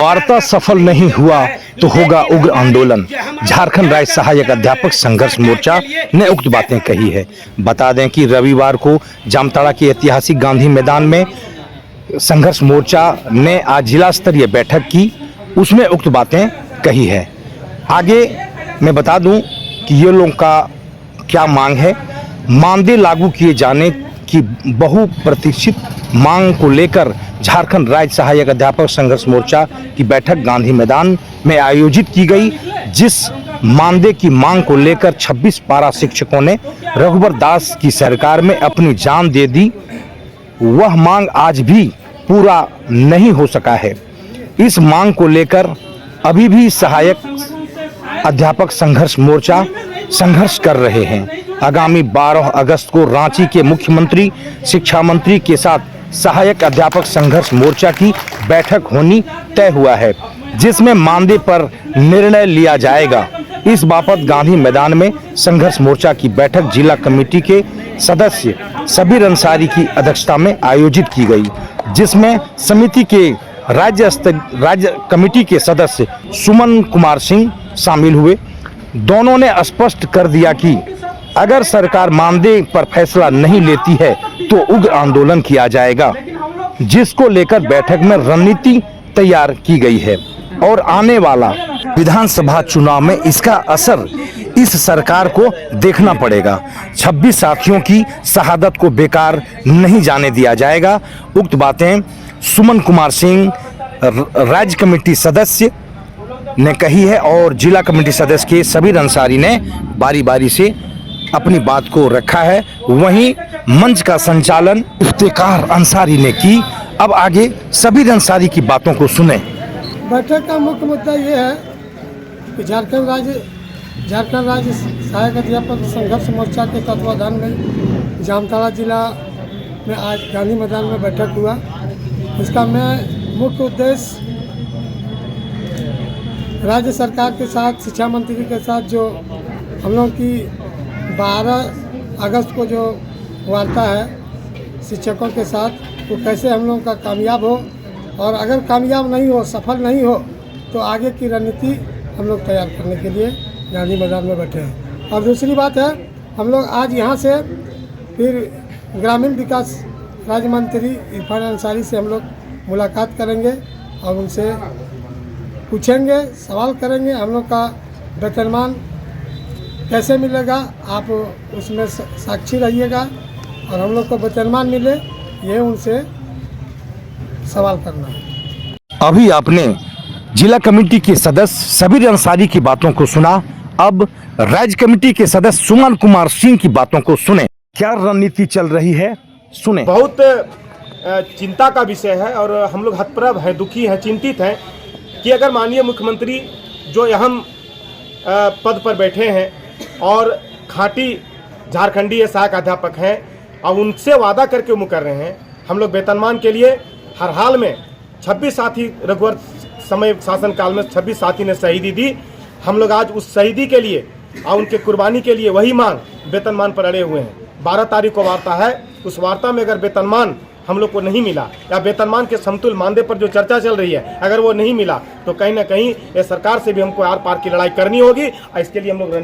वार्ता सफल नहीं हुआ तो होगा उग्र आंदोलन। झारखंड राज्य सहायक अध्यापक संघर्ष मोर्चा ने उक्त बातें कही है। बता दें कि रविवार को जामताड़ा के ऐतिहासिक गांधी मैदान में संघर्ष मोर्चा ने आज जिला स्तरीय बैठक की, उसमें उक्त बातें कही है। आगे मैं बता दूं कि ये लोगों का क्या मांग है। मानदेय लागू किए जाने की बहुप्रतीक्षित मांग को लेकर झारखंड राज्य सहायक अध्यापक संघर्ष मोर्चा की बैठक गांधी मैदान में आयोजित की गई, जिस मानदेय की मांग को लेकर 26 पारा शिक्षकों ने रघुवर दास की सरकार में अपनी जान दे दी। वह मांग आज भी पूरा नहीं हो सका है। इस मांग को लेकर अभी भी सहायक अध्यापक संघर्ष मोर्चा संघर्ष कर रहे हैं। आगामी 12 अगस्त को रांची के मुख्यमंत्री, शिक्षा मंत्री के साथ सहायक अध्यापक संघर्ष मोर्चा की बैठक होनी तय हुआ है, जिसमें मानदेय पर निर्णय लिया जाएगा। इस बाबत गांधी मैदान में संघर्ष मोर्चा की बैठक जिला कमेटी के सदस्य सबीर अंसारी की अध्यक्षता में आयोजित की गई, जिसमें समिति के राज्य कमेटी के सदस्य सुमन कुमार सिंह शामिल हुए। दोनों ने स्पष्ट कर दिया कि अगर सरकार मानदेय पर फैसला नहीं लेती है तो उग्र आंदोलन किया जाएगा, जिसको लेकर बैठक में रणनीति तैयार की गई है और आने वाला विधानसभा चुनाव में इसका असर इस सरकार को देखना पड़ेगा। 26 साथियों की शहादत को बेकार नहीं जाने दिया जाएगा। उक्त बातें सुमन कुमार सिंह राज्य कमेटी सदस्य ने कही है और जिला कमेटी सदस्य के सबीर अंसारी ने बारी बारी से अपनी बात को रखा है। वहीं मंच का संचालन इफ्तिकार अंसारी ने की। अब आगे सबीर अंसारी की बातों को सुने। बैठक का मुख्य मुद्दा ये है कि झारखंड राज्य सहायक अध्यापक संघर्ष मोर्चा के तत्वाधान में जामताड़ा जिला में आज गांधी मैदान में बैठक हुआ। इसका मुख्य उद्देश्य राज्य सरकार के साथ, शिक्षा मंत्री के साथ जो हम लोग की 12 अगस्त को जो वार्ता है शिक्षकों के साथ, वो कैसे हम लोग का कामयाब हो, और अगर कामयाब नहीं हो, सफल नहीं हो, तो आगे की रणनीति हम लोग तैयार करने के लिए गांधी मैदान में बैठे हैं। और दूसरी बात है, हम लोग आज यहाँ से फिर ग्रामीण विकास राज्य मंत्री इरफान अंसारी से हम लोग मुलाकात करेंगे और उनसे पूछेंगे, सवाल करेंगे हम लोग का वेतनमान कैसे मिलेगा, आप उसमें साक्षी रहिएगा और हम लोग को वेतनमान मिले, ये उनसे सवाल करना है। अभी आपने जिला कमेटी के सदस्य सबीर अंसारी की बातों को सुना। अब राज्य कमेटी के सदस्य सुमन कुमार सिंह की बातों को सुने। क्या रणनीति चल रही है, सुने। बहुत चिंता का विषय है और हम लोग हतप्रभ हैं, दुखी हैं, चिंतित हैं कि अगर माननीय मुख्यमंत्री जो अहम पद पर बैठे हैं और खाँटी झारखंडी सहायक अध्यापक हैं और उनसे वादा करके मुकर रहे हैं, हम लोग वेतनमान के लिए हर हाल में 26 साथी रघुवर समय शासनकाल में 26 साथी ने शहीदी दी। हम लोग आज उस शहीदी के लिए और उनके कुर्बानी के लिए वही मांग वेतनमान पर अड़े हुए हैं। 12 तारीख को वार्ता है, उस वार्ता में अगर वेतनमान हम लोग को नहीं मिला या वेतनमान के समतुल मानदेय पर जो चर्चा चल रही है अगर वो नहीं मिला तो कहीं ना कहीं ये सरकार से भी हमको आर पार की लड़ाई करनी होगी। और इसके लिए हम लोग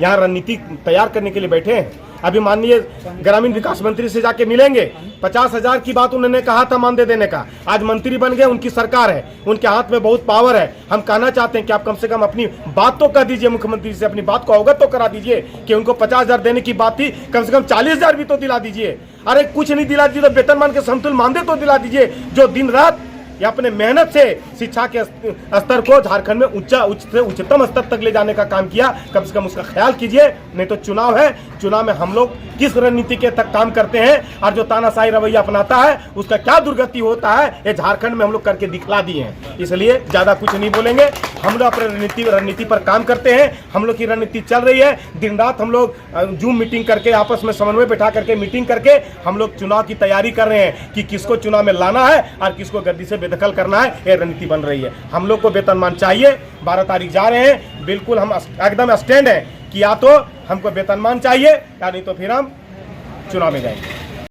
यहाँ रणनीति तैयार करने के लिए बैठे हैं। अभी माननीय ग्रामीण विकास मंत्री से जाके मिलेंगे। 50,000 की बात उन्होंने कहा था मानदेय देने का, आज मंत्री बन गए, उनकी सरकार है, उनके हाथ में बहुत पावर है। हम कहना चाहते हैं कि आप कम से कम अपनी बात तो कह दीजिए, मुख्यमंत्री से अपनी बात को अवगत तो करा दीजिए कि उनको 50,000 देने की बात थी, कम से कम 40,000 भी तो दिला दीजिए। अरे कुछ नहीं दिला दीजिए तो वेतनमान के समतुल मानदेय तो दिला दीजिए, जो दिन रात या अपने मेहनत से शिक्षा के स्तर को झारखंड में उच्चतम स्तर तक ले जाने का काम किया। कम से कम उसका ख्याल कीजिए, नहीं तो चुनाव है, चुनाव में हम लोग किस रणनीति के तक काम करते हैं और जो तानाशाही रवैया अपनाता है उसका क्या दुर्गति होता है, ये झारखंड में हम लोग करके दिखला दिए हैं। इसलिए ज्यादा कुछ नहीं बोलेंगे, हम लोग अपने रणनीति पर काम करते हैं। हम लोग की रणनीति चल रही है, दिन रात हम लोग जूम मीटिंग करके, आपस में समन्वय बैठा करके मीटिंग करके हम लोग चुनाव की तैयारी कर रहे हैं कि किसको चुनाव में लाना है और किसको गद्दी से बेदखल करना है। ये रणनीति बन रही है। हम लोग को वेतनमान चाहिए। 12 तारीख जा रहे हैं, बिल्कुल हम एकदम स्टैंड है कि या तो हमको वेतनमान चाहिए या नहीं तो फिर हम चुनाव में जाएंगे।